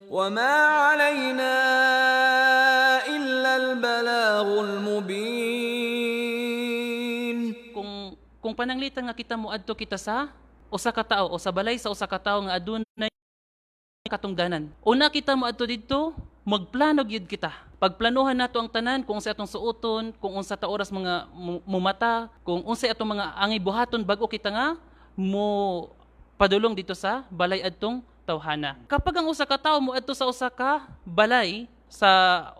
وما علينا إلا البلاغ المبين. Kung pananglitan nga kita moadto kita sa usa ka tawo o sa balay sa usa ka tawo nga adunay katungdanan. Una kita moadto didto, magplano gyud kita. Pagplanuhan nato ang tanan kung unsay atong suoton, kung unsa ta oras mga mumata, kung unsay atong mga angay buhaton bago kita nga mo padulong dito sa balay adtong tawhana. Kapag ang usa ka tawo moadto sa usa ka balay sa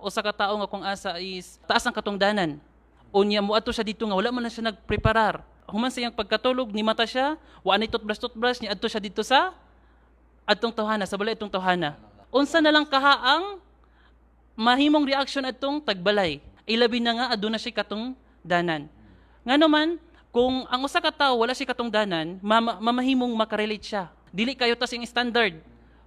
usa ka tawo nga kung asa is taas ang katungdanan, unya moadto siya dito nga wala man na siya nagpreparar. Human sa iyang pagkatulog ni mata siya, wa ni toothbrush ni adto siya dito sa adtong tawhana, sa balay adtong tawhana. Unsa na lang kahaang mahimong reaction adtong tagbalay. Ilabi na nga aduna siya katong danan. Ngano man kung ang usa ka tawo wala siya katong danan, mamahimong makarelate siya. Dili kayo tas iyang standard.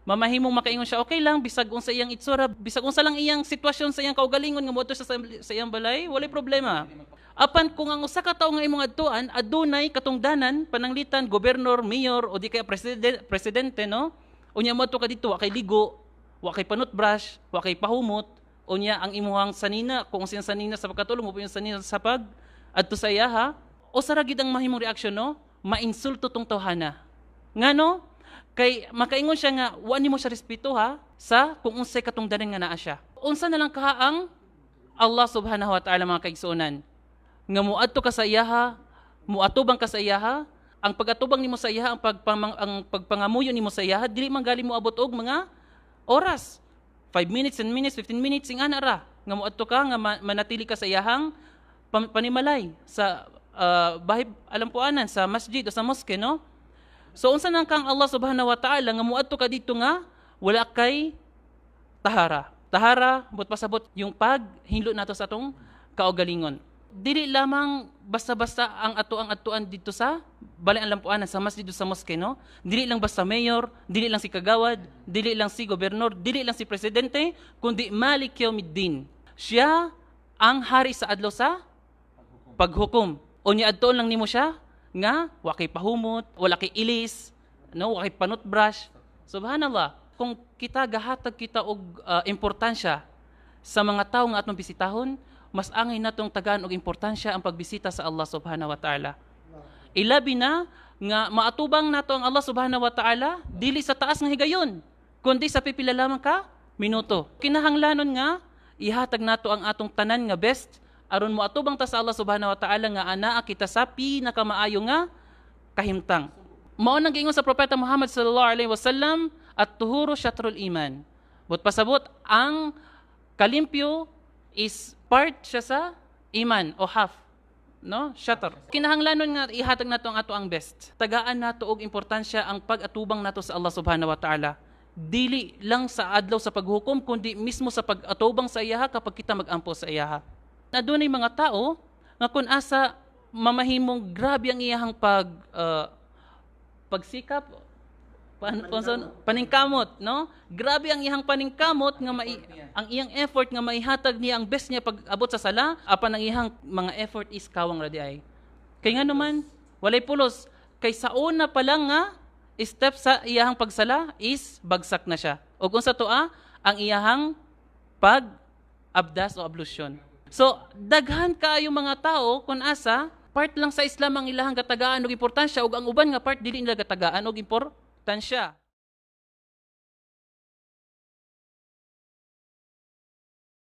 Mamahimong makaingon siya, okay lang bisag unsa iyang itsura, bisag unsa lang iyang sitwasyon sa iyang kaugalingon nga moadto sa iyang balay, walay problema. Apan kung ang usa ka tawo nga imong adtuan adunay katungdanan pananglitan gobernador, mayor o di kaya presidente no, unya moadto ka dito wa kay ligo, wa kay panutbrush, wa kay pahumot, unya ang imuhang sanina kung unsang sanina sa pagkatulog mo yung sanina sa pag adto sa iya ha, o sa ragid ang mahimong reaksyon no, mainsulto tong tawhana. Ngano? Kay makaingon siya nga wa nimo siya respeto ha sa kung unsay katungdanan nga naa siya. Unsa na lang kahaang Allah subhanahu wa ta'ala mga kaigsuonan nga muadto ka sa iyaha, muatubang ka sa iyaha, ang pagatubang nimo sa iyaha, ang pagpangamuyo nimo sa iyaha dili man gali mo abot og mga oras. 5 minutes, 10 minutes, 15 minutes ing ana ra nga muadto ka nga manatili ka sa iyahang panimalay sa bahay alampuanan sa masjid o sa mosque no. So unsa nang kang Allah subhanahu wa ta'ala nga muadto ka dito nga wala kay tahara. Tahara but pasabot yung paghinlo nato sa atong kaugalingon. Dili lamang basta-basta ang atuan dito sa balay ang lampuanan sa masjid sa mosque no. Dili lang basta mayor, dili lang si kagawad, dili lang si gobernador, dili lang si presidente, kundi Malik Yawmiddin. Siya ang hari sa adlaw sa paghukom. Unya adtoon lang nimo siya nga wa kay pahumot, wala kay ilis, no, wa kay panutbrush. Subhanallah. Kung kita gahatag kita og importansya sa mga tawo nga atong bisitahon, mas angay natong tagaan og importansya ang pagbisita sa Allah subhanahu wa ta'ala. Ilabi na nga maatubang nato ang Allah subhanahu wa ta'ala dili sa taas nga higayon, kundi sa pipila lamang ka minuto. Kinahanglanon nga ihatag nato ang atong tanan nga best aron mo atubang ta sa Allah subhanahu wa ta'ala nga anaa kita sa pinakamaayo nga kahimtang. Mao nang giingon sa propeta Muhammad sallallahu alaihi wasallam, at-tuhuru syatrul iman. But pasabot ang kalimpyo is part siya sa iman o half, no? Shatr. Kinahanglanon nga ihatag nato ang ato ang best. Tagaan nato og importansya ang pag-atubang nato sa Allah subhanahu wa ta'ala. Dili lang sa adlaw sa paghukom kundi mismo sa pag-atubang sa iyaha kapag kita mag-ampo sa iyaha. Adunay mga tao nga kun asa mamahimong grabe ang iyahang pagsikap paningkamot no, grabe ang iyang paningkamot nga ang iyang effort nga maihatag niya ang best niya pag abot sa sala, apan ang iyang mga effort is kawang ra di ay kay nga naman walay pulos, kay sa una pa lang nga step sa iyahang pagsala is bagsak na siya ug unsa to ang iyahang pag abdas o ablusyon. So, daghan kaayo mga tao kung asa, part lang sa Islam ang ilahang gatagaan og importansya ug ang uban nga part dili nila gatagaan og importansya.